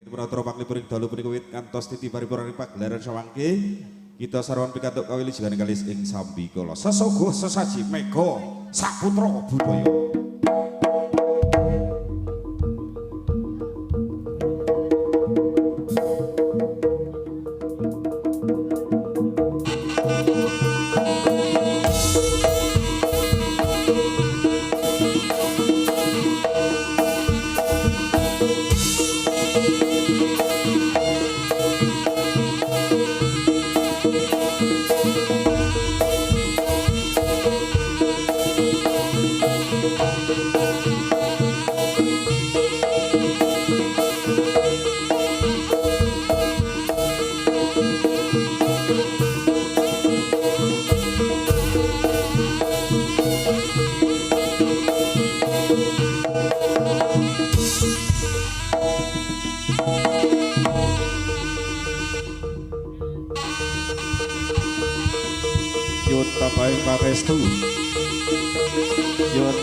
Pratara paklipuring dalu punika wit kantos titi paripurna pagelaran sawangke kita sarwan pikantuk kawilujengan kalis ing sambikala sesogo sesaji mega saputra budaya.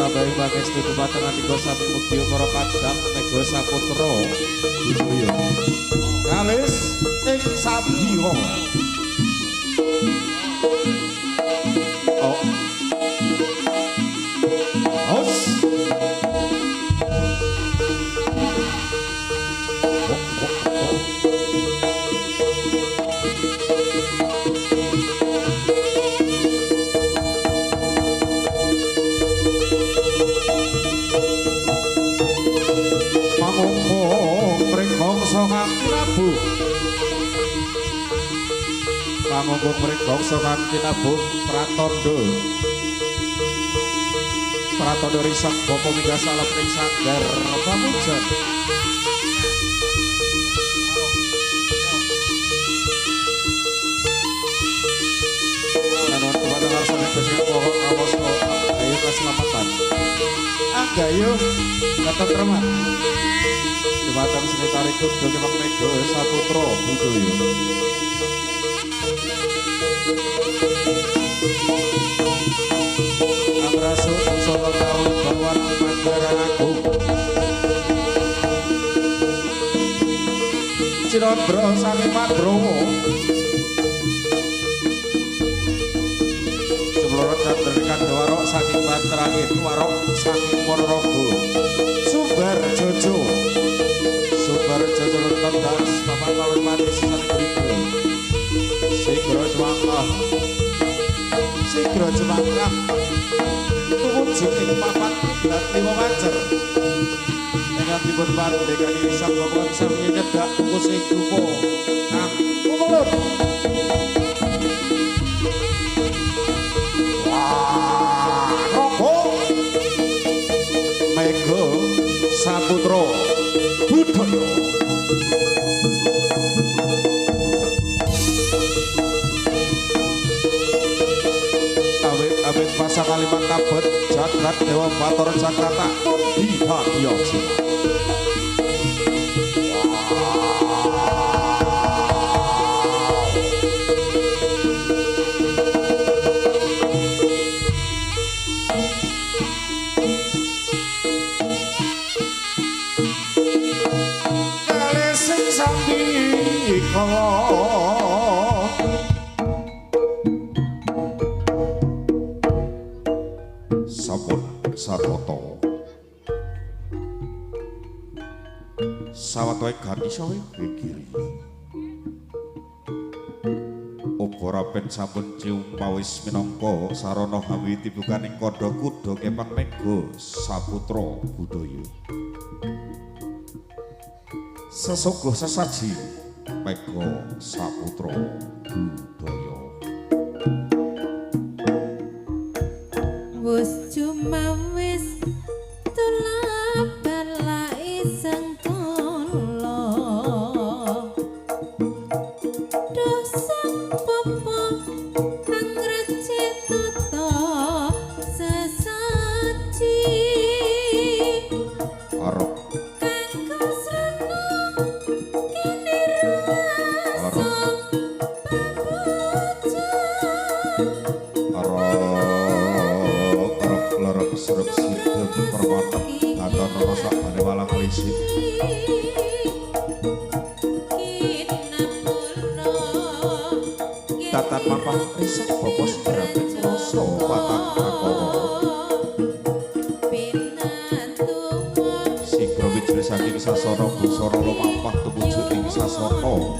Tabaing pangestu dumateng Andika Sami Mukti para kadang mega saputra budaya Kalis ing sambira. Oh. Os. Pangunggung mriksa kanthi nabuh pratandha risak bapa minggah salep ing sanggar pamujan lanon kepada rasane besi pohon kawas ayo keselamatan anggayo ketentraman dumateng seni tarikut dene mega saputra budaya. Amrasul solo taun bawan Manggaran Agung Cirondro sami Madrowo Jemlorot Canderikan Dewarok saking Banterangin Warok saking Ponorogo Sumber Jojo nonton das papan lawan manis saling beriku Sigro Jemangkah tumuju ing papan kiblat 5 wajar dengan dipun pandegani sambungan sami nyedak kusing grupo kang umulur Robo mega saputra budaya. Awit pasang kalimat tabet jagat dewa bator Jakarta di Bagio kali sing sambikala sawatoe gati sawe kiri obora pen sampun cium pawis minangka sarana hawi tibukaning kandha kuda kepang mega saputra budaya sesogo sesaji mega saputra budaya wis cuma wis tulabar lai sang Ikatan mapah risak bokos berapit rasa patang prakara Sigra wijil saking sasana busara lumampah tumuju ing sasana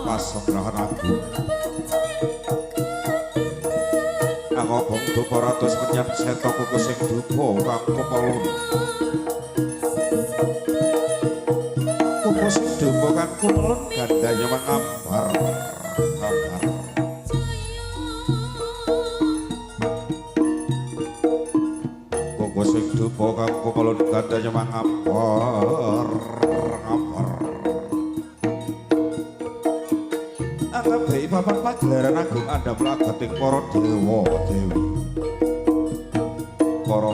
pasebrahan agung Angobong dupa ratus menyang seta kuku sing dupa kang kepelun kuku sing dupa kang kepelun gandanya mengambar ambar kuku sing dupa kang kepelun gandanya mengambar ambar Anggabai papan pagelaran agung andam lagating para dewa dewi para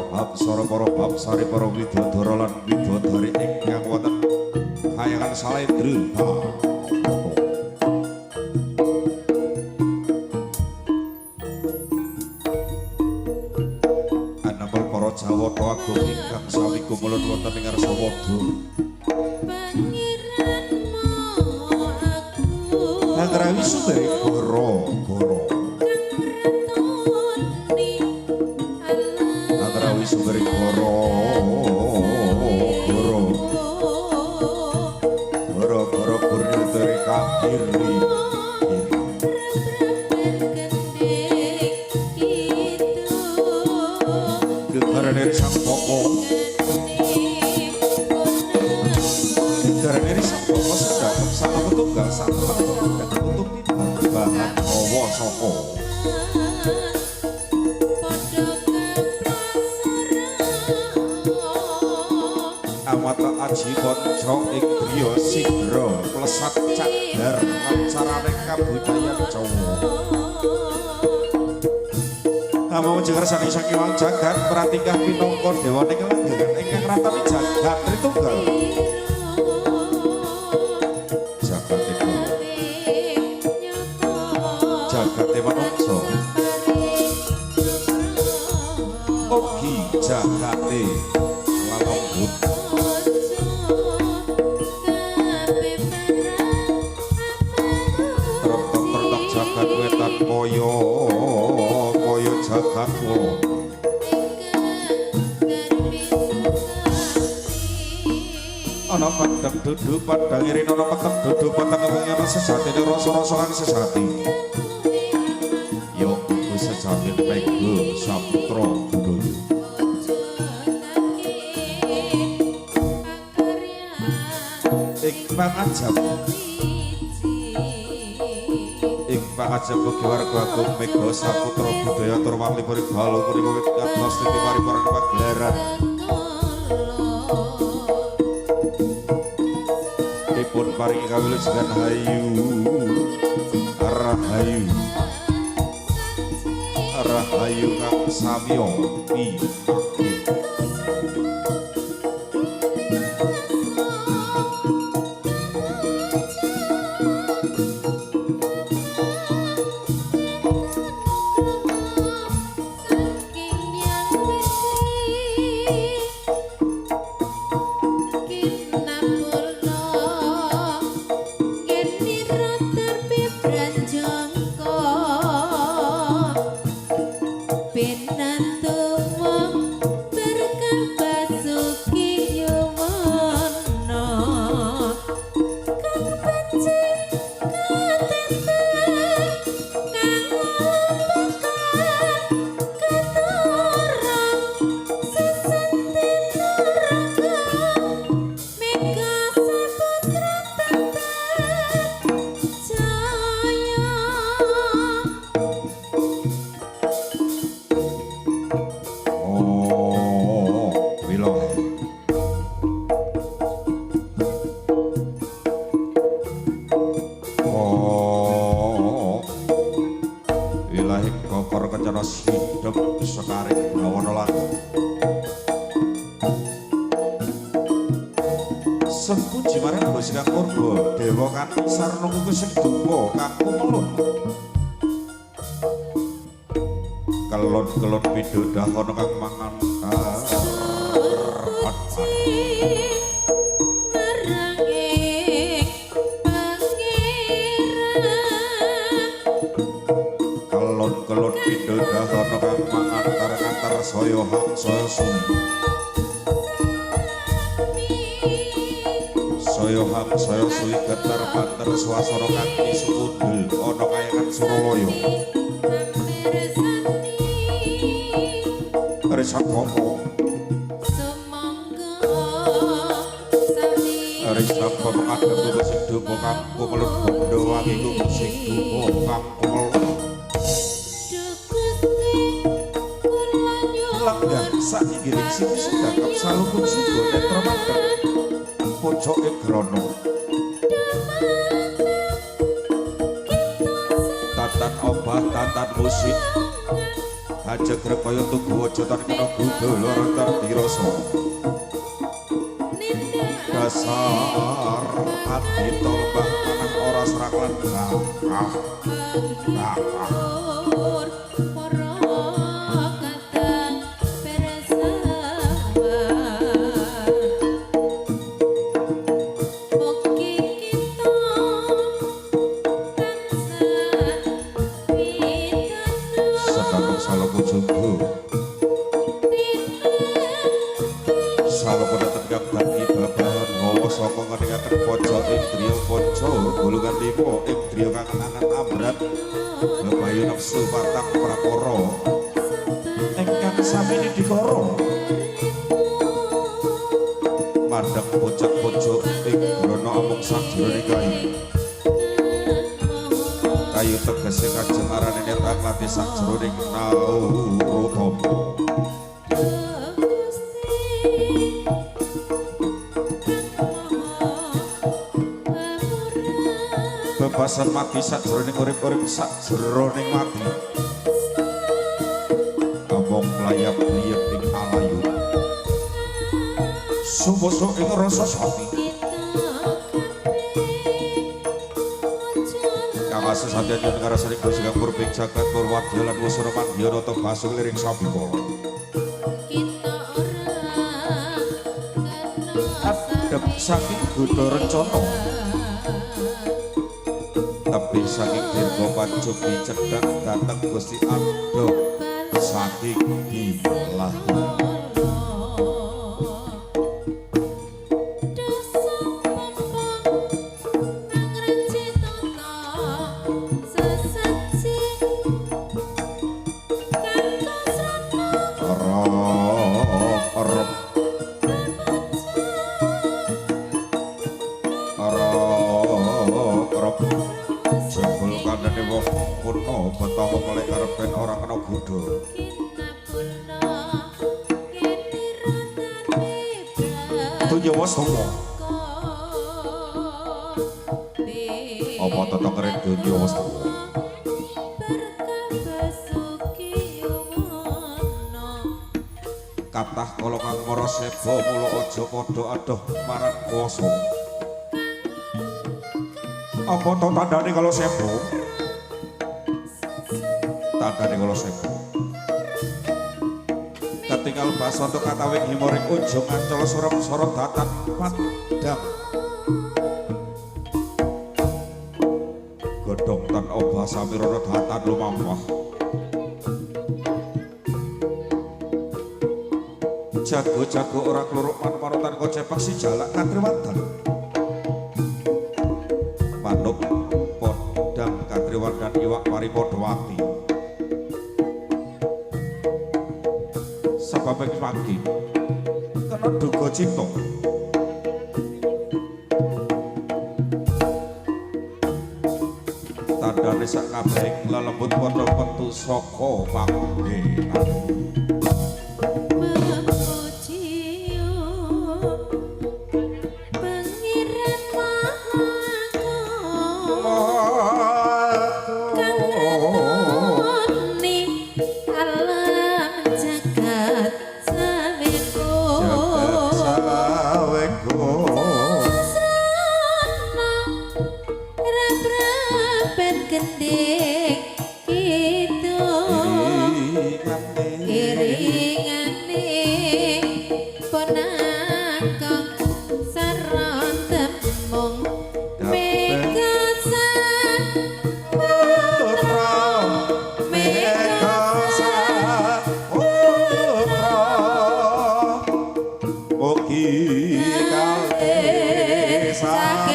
babsari para widodara lan widodari ingkang wonten kayangan salendra anamel para jawata agung ingkang sami kumulun wonten ing Ngarsawada Angrawi sumber goro Angrawi sumber goro purni dari kakiri Gegaran sang poko Gegaran sang poko sedang sama petunggal sama untuk bahan hawa soko amata aji konco ing griya sigra plesat cadar lan carane kabudayan Jawa Amo jengar saking saking jagat pratingkah pinangka dewane kelanggengan ingkang ratani jagat tritunggal jagate manungsa ugi jagate lalembut tertok jagat wetan kaya jagat kulon ana padang dudu padang irin ana pekem dudu padang ngene sesatine rasa-rasa kang sesati yo iku sejatine pego saputra budaya ing pangajab bagi warga agung mega saputra budaya tur wali-wali galuh punika wigatos titi paripurna pagelaran dipun paringi kawilujengan rahayu kang samya pitaken kelon pidodah ana kang mangan saya hang saya suni saya hang saya suli getar banter swasana kanthi sukundul ana kayangan Suralaya Risang Komo Risang Komo kadang kudu sing dumo kang kumelut bondo wangi kudu sing dumo kang kumelut langgang sainggiring sini sedangkap salukun sugo netra mandeng pojoke grono tatan obah tatan musik aja grekoyo tugu aja tan kena gudo loro tertirasa dasar ati tolbah manah ora serak lan gulungan limo ing driya kang angan amrat bebayu nafsu patang prakara ingkang sami dikara madhep pojok-pojok ing grana amung sajroning kayu tegese kajeng arane netang lati sajroning naurutama bebasan mati sajroning urip-urip sajroning mati among layap liyep ing alayu sumoso ing rasa sati kang asesati yen ngarasani Gusti Kang Purbing jagat Purwadya lan Wasana Mandya nata basung liring Sambikala adhep saking Buddha Rencana tapi saking dirga pancupi cedhak dhateng Gusti Adha saking dilahi betapa melek karepen ora kena godho Tunjawa Soma apa tata keren Tunjawa Soma kathah kala kang mara seba mula aja padha adoh marang kuwasa apa to tandane kalau seba tandane kala sepo ketinggal basanto katawing himoring ujung ancala sorot datan padang godhong tan obah samirana datan lumampah jago-jago ora kluruk manut-manutan kocepak si jalak katriwandan manuk podang katriwandan iwak paripadawati sababing pagi kena duga cipta tandane sak kabeh lelembut padha metu saka panggenan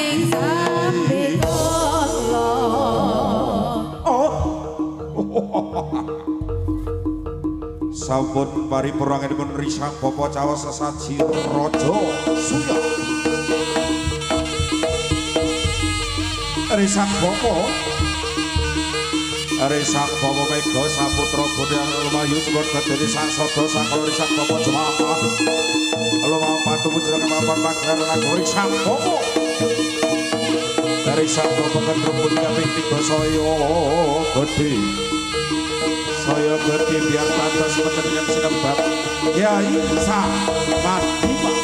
ing sambikala sampun paripurnanipun risang bapa caos sesaji raja suya risang bapa mega saputra bodhang lumayu sebut kedene sang sada sakala risang bapa jemaah lumayu patung jeneng papan pagar lagu risang bapa risang bapa kendrupun kaping 3 saya gede biar pantas mendengar sinembat Kyai Samadima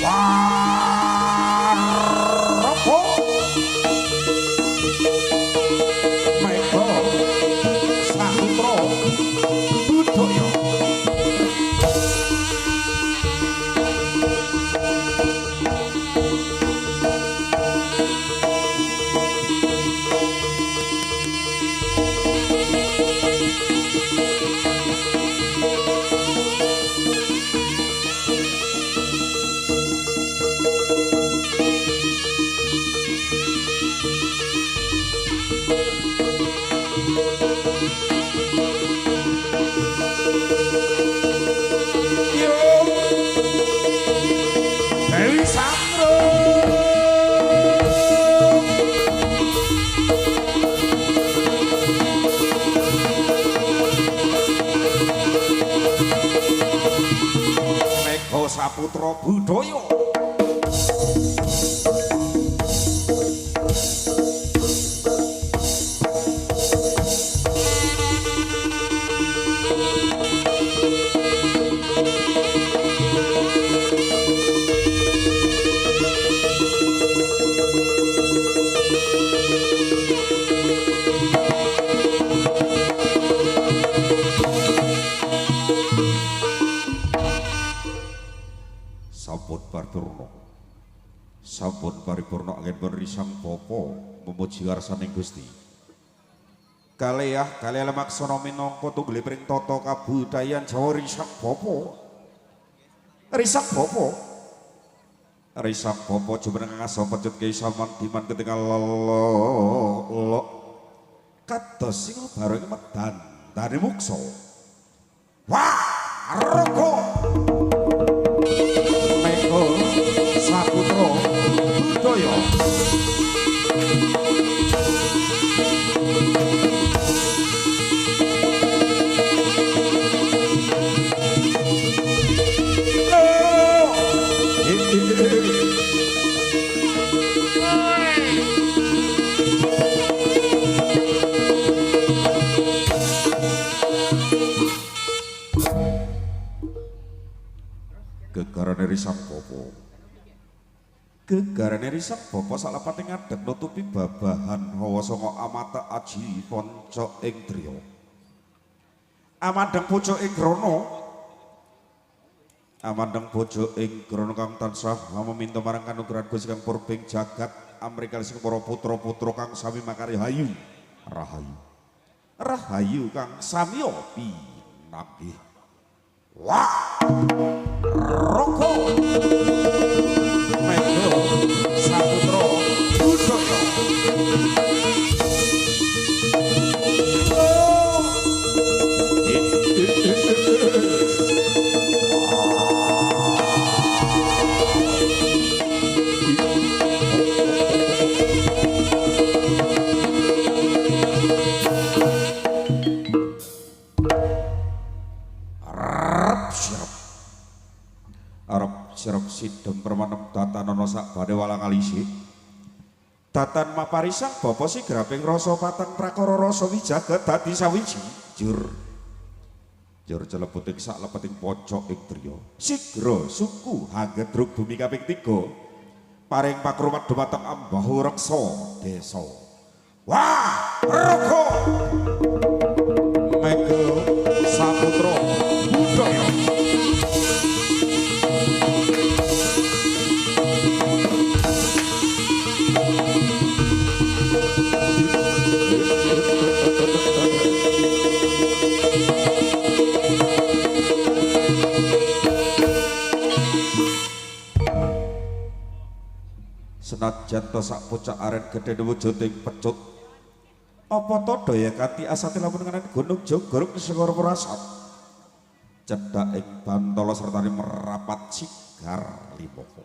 Waropo Meko Saputra Budaya Saputra Budaya sampun paripurna anggen risang bapa memuji warsaning Gusti kalih lemaksana minangka tunggaliping tata kabudayan Jawa risang bapa jumeneng ngasa pecut Kyai Samandiman ketika lelok kados sing bareng medan dane muksa Waropo Meko Saputra Budaya Gegarane risang bapa salapate ngadeg nutupi babahan hawa sanga amata aji panca ing driya amandeng bojo ing grana kang tansah maminta marang kanugrahan Gusti kang purbing jagat amrikali sing para putra-putra kang sami makari rahayu kang samiya pinanggih Waropo Meko Saputra Budaya Sirap sidem permanem datanana sakbane walang alisi datan maparisang bapa sigraping rasa patang prakara rasa wijagat dadi sawiji jur celebuting saklepeting pojok ing driya sigra suku hagedruk bumi kaping 3 paring pakrumat dumateng ambahu reksa desa Waropo Meko Saputra Budaya senajan to sak pucak aren gedhe wujuding pecut apa to daya kanthi asate lamun nganan gunung Jogorok Segara Prasat cedhak ing Bantala sertane merapat sigar limoko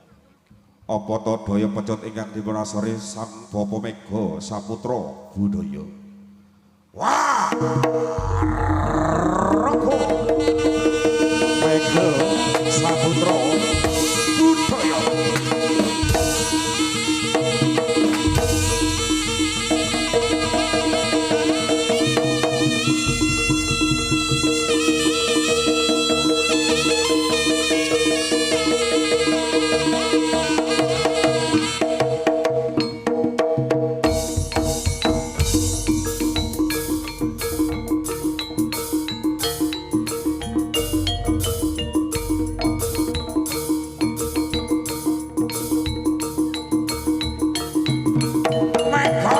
apa to daya pecut ingkang dipunasori Sang Bapa Mega Saputra Budaya wah Roko Mega Saputra Budaya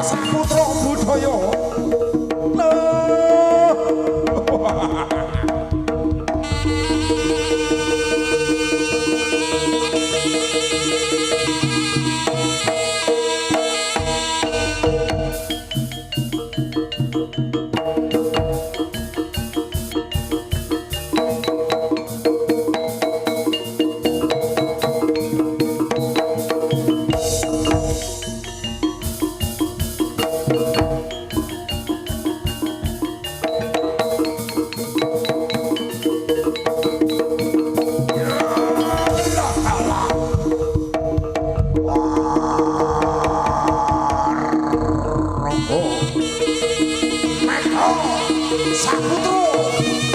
Saputra Budaya Saputra